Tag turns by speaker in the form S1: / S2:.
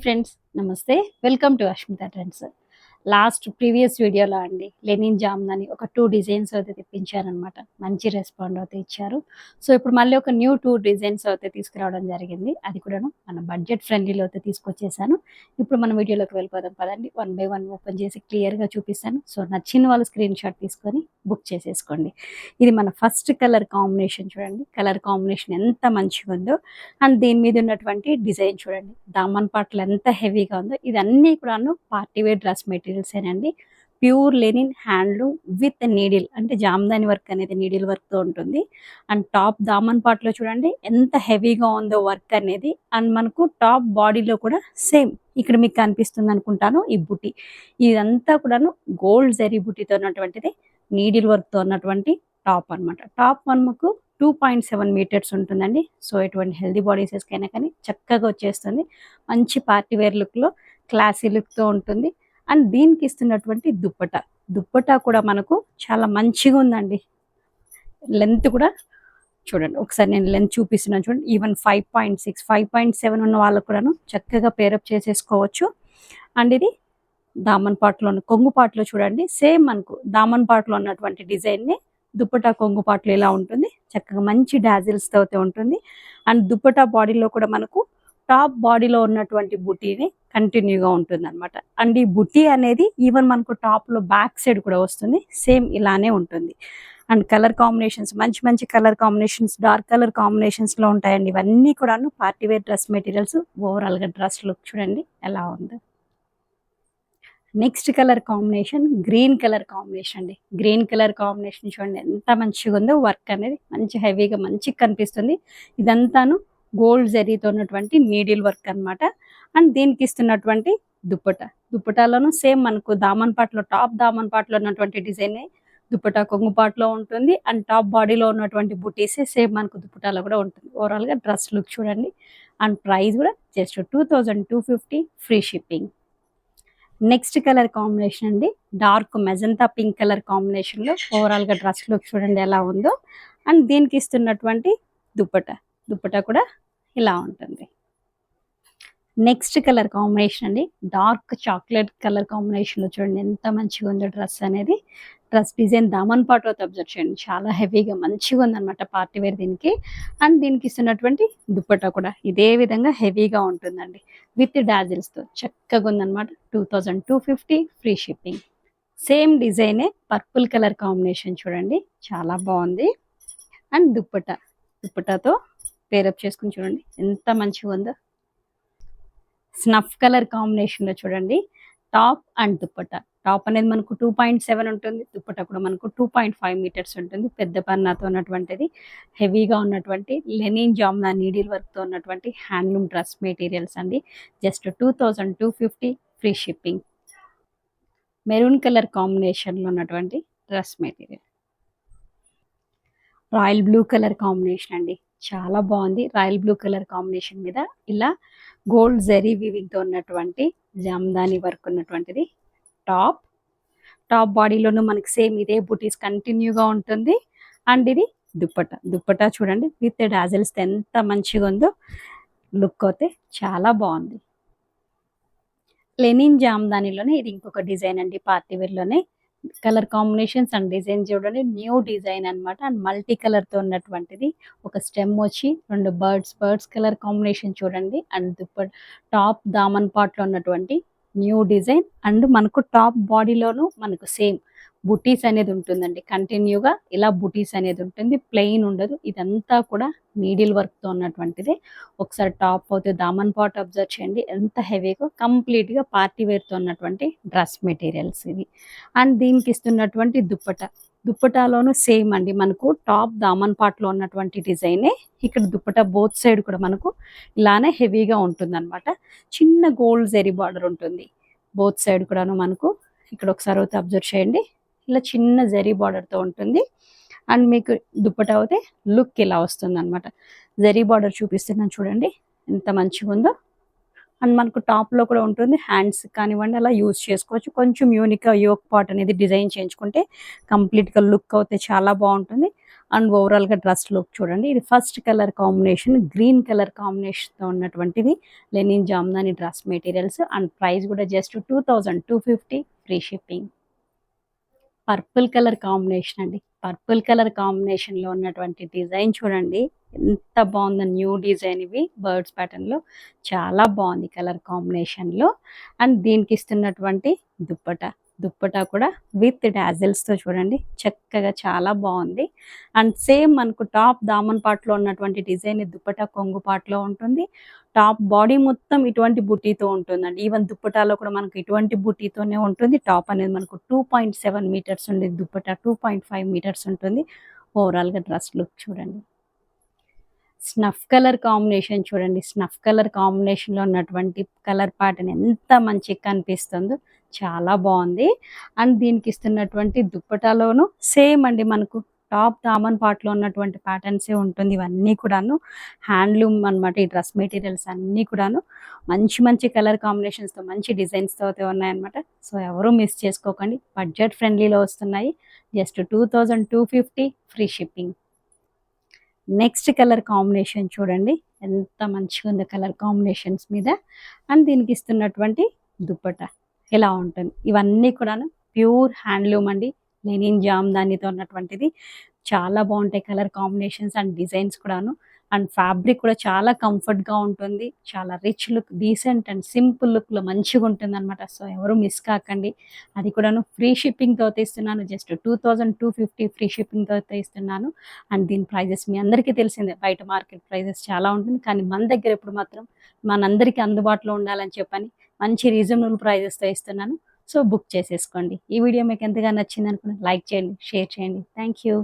S1: Friends, నమస్తే. Welcome to Ashmita trends. Last previous వీడియోలో అండి లెనిన్ జామ్‌దని ఒక 2 డిజైన్స్ అయితే తెప్పించాననమాట. మంచి రెస్పాండ్ అయితే ఇచ్చారు. సో, ఇప్పుడు మళ్ళీ ఒక న్యూ 2 డిజైన్స్ అయితే తీసుకురావడం జరిగింది. అది కూడాను మన బడ్జెట్ ఫ్రెండ్లీలో అయితే తీసుకొచ్చేసాను. ఇప్పుడు మనం వీడియోలోకి వెళ్ళిపోదాం పదండి. వన్ బై వన్ ఓపెన్ చేసి క్లియర్‌గా చూపిస్తాను. సో, నచ్చిన వాళ్ళు స్క్రీన్ షాట్ తీసుకొని బుక్ చేసేసుకోండి. ఇది మన ఫస్ట్ కలర్ కాంబినేషన్ చూడండి. కలర్ కాంబినేషన్ ఎంత మంచిగుందో. అండ్ దీని మీద ఉన్నటువంటి డిజైన్ చూడండి. దామన్ పార్ట్‌లో ఎంత హెవీగా ఉందో. ఇదన్నీ కూడాను పార్టీ వేర్ డ్రెస్ మెటీరియల్సేనండి. Pure linen handloom with needle అంటే జామ్దాని వర్క్ అనేది నీడిల్ వర్క్‌తో ఉంటుంది. అండ్ టాప్ దామన్ పార్ట్‌లో చూడండి ఎంత హెవీగా ఉందో వర్క్ అనేది. అండ్ మనకు టాప్ బాడీలో కూడా సేమ్ ఇక్కడ మీకు కనిపిస్తుంది అనుకుంటాను ఈ బుటీ. ఇదంతా కూడాను గోల్డ్ జరీ బుటీతో ఉన్నటువంటిది. నీడిల్ వర్క్‌తో ఉన్నటువంటి టాప్ అన్నమాట. టాప్ మనకు 2.7 మీటర్స్ ఉంటుందండి. సో, ఎటువంటి హెల్తీ బాడీ సైజ్‌కైనా కానీ చక్కగా వచ్చేస్తుంది. మంచి పార్టీ వేర్ లుక్‌లో క్లాసీ లుక్‌తో ఉంటుంది. అండ్ దీనికి ఇస్తున్నటువంటి దుప్పటా. దుప్పటా కూడా మనకు చాలా మంచిగా ఉందండి. లెంత్ కూడా చూడండి. ఒకసారి నేను లెంత్ చూపిస్తున్నాను చూడండి. ఈవెన్ 5.6, 5.7 ఉన్న వాళ్ళకు కూడాను చక్కగా పేరప్ చేసేసుకోవచ్చు. అండ్ ఇది దామన్ పార్ట్‌లో కొంగు పార్ట్‌లో చూడండి. సేమ్ మనకు దామన్ పార్ట్‌లో ఉన్నటువంటి డిజైన్‌ని దుప్పటా కొంగు పార్ట్‌లో ఇలా ఉంటుంది. చక్కగా మంచి డాజిల్స్‌తో అయితే ఉంటుంది. అండ్ దుప్పటా బాడీలో కూడా మనకు టాప్ బాడీలో ఉన్నటువంటి బుటీని కంటిన్యూగా ఉంటుందన్నమాట. అండ్ ఈ బుటీ అనేది ఈవెన్ మనకు టాప్‌లో బ్యాక్ సైడ్ కూడా వస్తుంది. సేమ్ ఇలానే ఉంటుంది. అండ్ కలర్ కాంబినేషన్స్ మంచి మంచి కలర్ కాంబినేషన్స్, డార్క్ కలర్ కాంబినేషన్స్‌లో ఉంటాయండి. ఇవన్నీ కూడాను పార్టీ వేర్ డ్రెస్ మెటీరియల్స్. ఓవరాల్‌గా డ్రెస్ లుక్ చూడండి ఎలా ఉందో. Next colour combination green colour combination అండి. గ్రీన్ కలర్ కాంబినేషన్ చూడండి ఎంత మంచిగా ఉందో. వర్క్ అనేది మంచి హెవీగా మంచిగా కనిపిస్తుంది. ఇదంతాను గోల్డ్ జరీతో ఉన్నటువంటి నీడిల్ వర్క్ అన్నమాట. అండ్ దీనికి ఇస్తున్నటువంటి దుప్పటా. దుప్పటాలోను సేమ్ మనకు దామన్ పార్ట్‌లో టాప్ దామన్ పార్ట్‌లో ఉన్నటువంటి డిజైనే దుప్పటా కొంగు పార్ట్‌లో ఉంటుంది. అండ్ టాప్ బాడీలో ఉన్నటువంటి బుటీసే సేమ్ మనకు దుప్పటాలో కూడా ఉంటుంది. ఓవరాల్‌గా డ్రెస్ లుక్ చూడండి. అండ్ ప్రైస్ కూడా just 2250 free shipping. Next colour combination అండి. డార్క్ మెజంతా పింక్ కలర్ కాంబినేషన్‌లో ఓవరాల్‌గా డ్రెస్ లుక్ చూడండి ఎలా ఉందో. అండ్ దీనికి ఇస్తున్నటువంటి దుప్పటా. దుప్పటా కూడా ఇలా ఉంటుంది. నెక్స్ట్ కలర్ కాంబినేషన్ అండి. డార్క్ చాక్లెట్ కలర్ కాంబినేషన్‌లో చూడండి ఎంత మంచిగా ఉందో డ్రెస్ అనేది. డ్రెస్ డిజైన్ దామన్ పార్ట్ అయితే అబ్జర్వ్ చేయండి. చాలా హెవీగా మంచిగా ఉందన్నమాట పార్టీ వేర్ దీనికి. అండ్ దీనికి ఇస్తున్నటువంటి దుప్పట్టా కూడా ఇదే విధంగా హెవీగా ఉంటుందండి. విత్ డాజిల్స్‌తో చక్కగా ఉందన్నమాట. 2250 ఫ్రీ షిప్పింగ్. సేమ్ డిజైనే పర్పుల్ కలర్ కాంబినేషన్ చూడండి. చాలా బాగుంది. అండ్ దుప్పట్టా. దుప్పట్టాతో పేరప్ చేసుకొని చూడండి ఎంత మంచిగా ఉందో. స్నఫ్ కలర్ కాంబినేషన్‌లో చూడండి. Top and dupatta. టాప్ అనేది మనకు 2.7 ఉంటుంది. దుప్పట్టా కూడా మనకు 2.5 మీటర్స్ ఉంటుంది. పెద్ద పన్నాతో ఉన్నటువంటిది. హెవీగా ఉన్నటువంటి లెనిన్ జామ్‌నా నీడిల్ వర్క్‌తో ఉన్నటువంటి హ్యాండ్లూమ్ డ్రెస్ మెటీరియల్స్ అండి. Just 2250 free shipping. Maroon colour కాంబినేషన్‌లో ఉన్నటువంటి dress material. Royal blue colour combination అండి. చాలా బాగుంది. రాయల్ బ్లూ కలర్ కాంబినేషన్ మీద ఇలా గోల్డ్ జరీ వీవింగ్‌తో ఉన్నటువంటి జామ్దాని వర్క్ ఉన్నటువంటిది టాప్. టాప్ బాడీలోనూ మనకి సేమ్ ఇదే బూటీస్ కంటిన్యూగా ఉంటుంది. అండ్ ఇది దుప్పట్టా. దుప్పట్టా చూడండి విత్ డాజిల్స్ ఎంత మంచిగా ఉందో. లుక్ అయితే చాలా బాగుంది. లెనిన్ జామ్దానిలోనే ఇది ఇంకొక డిజైన్ అండి. పార్టీ వేర్‌లోనే కలర్ కాంబినేషన్స్ అండ్ డిజైన్ చూడండి న్యూ డిజైన్ అన్నమాట. అండ్ మల్టీ కలర్‌తో ఉన్నటువంటిది. ఒక స్టెమ్ వచ్చి 2 బర్డ్స్ కలర్ కాంబినేషన్ చూడండి. అండ్ టాప్ దామన్ పార్ట్‌లో ఉన్నటువంటి న్యూ డిజైన్. అండ్ మనకు టాప్ బాడీలోను మనకు సేమ్ బుటీస్ అనేది ఉంటుందండి. కంటిన్యూగా ఇలా బుటీస్ అనేది ఉంటుంది. ప్లెయిన్ ఉండదు. ఇదంతా కూడా నీడిల్ వర్క్‌తో ఉన్నటువంటిది. ఒకసారి టాప్ అయితే దామన్ పార్ట్ అబ్జర్వ్ చేయండి. ఎంత హెవీగా కంప్లీట్‌గా పార్టీ వేర్‌తో ఉన్నటువంటి డ్రెస్ మెటీరియల్స్ ఇవి. అండ్ దీనికి ఇస్తున్నటువంటి దుప్పటా. దుప్పటాలోను సేమ్ అండి. మనకు టాప్ దామన్ పార్ట్‌లో ఉన్నటువంటి డిజైనే ఇక్కడ దుప్పటా బోత్ సైడ్ కూడా మనకు ఇలానే హెవీగా ఉంటుందన్నమాట. చిన్న గోల్డ్ జరీ బార్డర్ ఉంటుంది. బోత్ సైడ్ కూడాను మనకు ఇక్కడ ఒకసారి అయితే అబ్జర్వ్ చేయండి. ఇలా చిన్న జరీ బార్డర్‌తో ఉంటుంది. అండ్ మీకు దుప్పటా అయితే లుక్ ఇలా వస్తుందన్నమాట. జరీ బార్డర్ చూపిస్తున్నాను చూడండి ఎంత మంచిగా ఉందో. అండ్ మనకు టాప్‌లో కూడా ఉంటుంది. హ్యాండ్స్ కానివ్వండి అలా యూజ్ చేసుకోవచ్చు. కొంచెం యూనిక్‌గా యోక్ పార్ట్ అనేది డిజైన్ చేయించుకుంటే కంప్లీట్‌గా లుక్ అయితే చాలా బావుంటుంది. అండ్ ఓవరాల్‌గా డ్రెస్ లుక్ చూడండి. ఇది first colour combination green colour కాంబినేషన్‌తో ఉన్నటువంటిది linen Jamdani dress materials and price కూడా just 2250 free shipping. Purple colour combination అండి. పర్పుల్ కలర్ కాంబినేషన్‌లో ఉన్నటువంటి డిజైన్ చూడండి. ఎంత బావుందో న్యూ డిజైన్ ఇవి బర్డ్స్ ప్యాటర్న్‌లో చాలా బావుంది కలర్ కాంబినేషన్‌లో. అండ్ దీనికిస్తున్నటువంటి దుప్పటా. దుప్పటా కూడా విత్ డాజిల్స్‌తో చూడండి చక్కగా చాలా బావుంది. అండ్ సేమ్ మనకు టాప్ దామన్ పార్ట్‌లో ఉన్నటువంటి డిజైన్ దుప్పటా కొంగు పార్ట్‌లో ఉంటుంది. టాప్ బాడీ మొత్తం ఇటువంటి బుటీతో ఉంటుందండి. ఈవెన్ దుప్పటాలో కూడా మనకు ఇటువంటి బుటీతోనే ఉంటుంది. టాప్ అనేది మనకు 2.7 మీటర్స్ ఉండేది దుప్పటా 2.5 మీటర్స్ ఉంటుంది. ఓవరాల్‌గా డ్రెస్ లుక్ చూడండి. స్నఫ్ కలర్ కాంబినేషన్ చూడండి. స్నఫ్ కలర్ కాంబినేషన్‌లో ఉన్నటువంటి కలర్ ప్యాటర్న్ ఎంత మంచిగా కనిపిస్తుందో చాలా బావుంది. అండ్ దీనికిస్తున్నటువంటి దుప్పటాలోను సేమ్ అండి మనకు టాప్ దామన్ పార్ట్‌లో ఉన్నటువంటి ప్యాటర్న్సే ఉంటుంది. ఇవన్నీ కూడాను హ్యాండ్లూమ్ అనమాట. ఈ డ్రెస్ మెటీరియల్స్ అన్నీ కూడాను మంచి మంచి కలర్ కాంబినేషన్స్‌తో మంచి డిజైన్స్‌తో అయితే ఉన్నాయన్నమాట. సో ఎవరు మిస్ చేసుకోకండి. బడ్జెట్ ఫ్రెండ్లీలో వస్తున్నాయి. Just 2250 free shipping. Next colour combination చూడండి. ఎంత మంచిగుందో కలర్ కాంబినేషన్స్ మీద. అండ్ దీనికిస్తున్నటువంటి దుప్పట్టా ఇలా ఉంటుంది. ఇవన్నీ కూడాను ప్యూర్ హ్యాండ్లూమ్ అండి. లెనిన్ జామ్దానితో ఉన్నటువంటిది. చాలా బావుంటాయి కలర్ కాంబినేషన్స్ అండ్ డిజైన్స్ కూడాను. అండ్ ఫ్యాబ్రిక్ కూడా చాలా కంఫర్ట్‌గా ఉంటుంది. చాలా rich look, decent and simple లుక్‌లో మంచిగుంటుందనమాట. సో ఎవరు మిస్ కాకండి. అది కూడాను ఫ్రీ షిప్పింగ్‌తో అయితే ఇస్తున్నాను. జస్ట్ 2250 ఫ్రీ షిప్పింగ్‌తో అయితే ఇస్తున్నాను. అండ్ దీని ప్రైజెస్ మీ అందరికీ తెలిసిందే. బయట మార్కెట్ ప్రైజెస్ చాలా ఉంటుంది. కానీ మన దగ్గర ఇప్పుడు మాత్రం మనందరికీ అందుబాటులో ఉండాలని చెప్పని మంచి రీజనబుల్ ప్రైజెస్‌తో ఇస్తున్నాను. సో బుక్ చేసేసుకోండి. ఈ వీడియో మీకు ఎంతగా నచ్చిందనుకున్న లైక్ చేయండి, షేర్ చేయండి. Thank you.